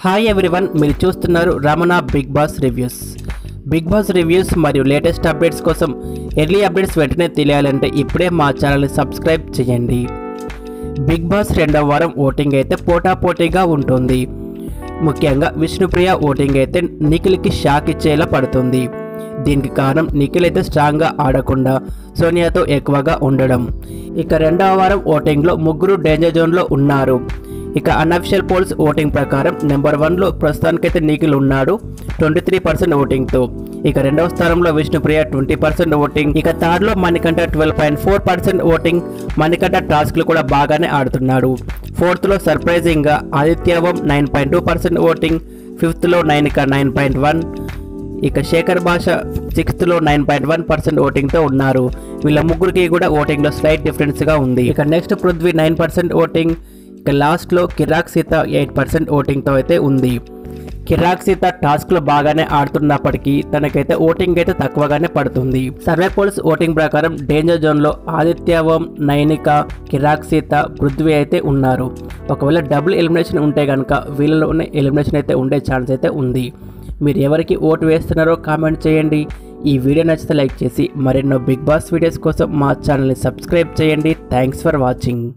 Hi everyone, మీరు చూస్తున్నారు Ramana big boss reviews మరియు లేటెస్ట్ అప్డేట్స్ కోసం ఎర్లీ అప్డేట్స్ వెంటనే తెలియాలంటే ఇప్పుడే మా ఛానల్ని సబ్స్క్రైబ్ చేయండి. బిగ్ బాస్ రెండవ వారం ఓటింగ్ అయితే పోటాపోటీగా ఉంటుంది. ముఖ్యంగా విష్ణుప్రియ ఓటింగ్ అయితే నిఖిల్కి షాక్ ఇచ్చేలా పడుతుంది. దీనికి కారణం నిఖిల్ అయితే స్ట్రాంగ్గా ఆడకుండా సోనియాతో ఎక్కువగా ఉండడం. ఇక రెండవ వారం ఓటింగ్లో ముగ్గురు డేంజర్ జోన్లో ఉన్నారు. ఇక అన్అఫిషియల్ పోల్స్ ఓటింగ్ ప్రకారం నెంబర్ 1లో ప్రస్తుతానికైతే నిఖిల్ ఉన్నాడు 23% ఓటింగ్తో. ఇక రెండవ స్థానంలో విష్ణుప్రియ 20% ఓటింగ్. ఇక థర్డ్లో మణికంఠ 12.4% ఓటింగ్. మణికంఠ టాస్క్లు కూడా బాగానే ఆడుతున్నాడు. ఫోర్త్లో సర్ప్రైజింగ్గా ఆదిత్యవం 9.2% ఓటింగ్. ఫిఫ్త్లో నైనిక 9.1. ఇక శేఖర్ భాష 6th లో 9.1% ఓటింగ్తో ఉన్నారు. వీళ్ళ ముగ్గురికి కూడా ఓటింగ్లో స్లైట్ డిఫరెన్స్గా ఉంది. ఇక నెక్స్ట్ పృథ్వీ 9% ఓటింగ్. ఇక లాస్ట్లో కిరాక్ సీత 8% ఓటింగ్తో అయితే ఉంది. కిరాక్ సీత టాస్క్లో బాగానే ఆడుతున్నప్పటికీ తనకైతే ఓటింగ్ అయితే తక్కువగానే పడుతుంది. సర్వే పోల్స్ ఓటింగ్ ప్రకారం డేంజర్ జోన్లో ఆదిత్యవం, నైనిక, కిరాక్ సీత, పృథ్వీ అయితే ఉన్నారు. ఒకవేళ డబుల్ ఎలిమినేషన్ ఉంటే కనుక వీళ్ళలోనే ఎలిమినేషన్ అయితే ఉండే ఛాన్స్ అయితే ఉంది. మీరు ఎవరికి ఓటు వేస్తున్నారో కామెంట్ చేయండి. ఈ వీడియో నచ్చితే లైక్ చేసి మరెన్నో బిగ్ బాస్ వీడియోస్ కోసం మా ఛానల్ని సబ్స్క్రైబ్ చేయండి. Thanks for watching.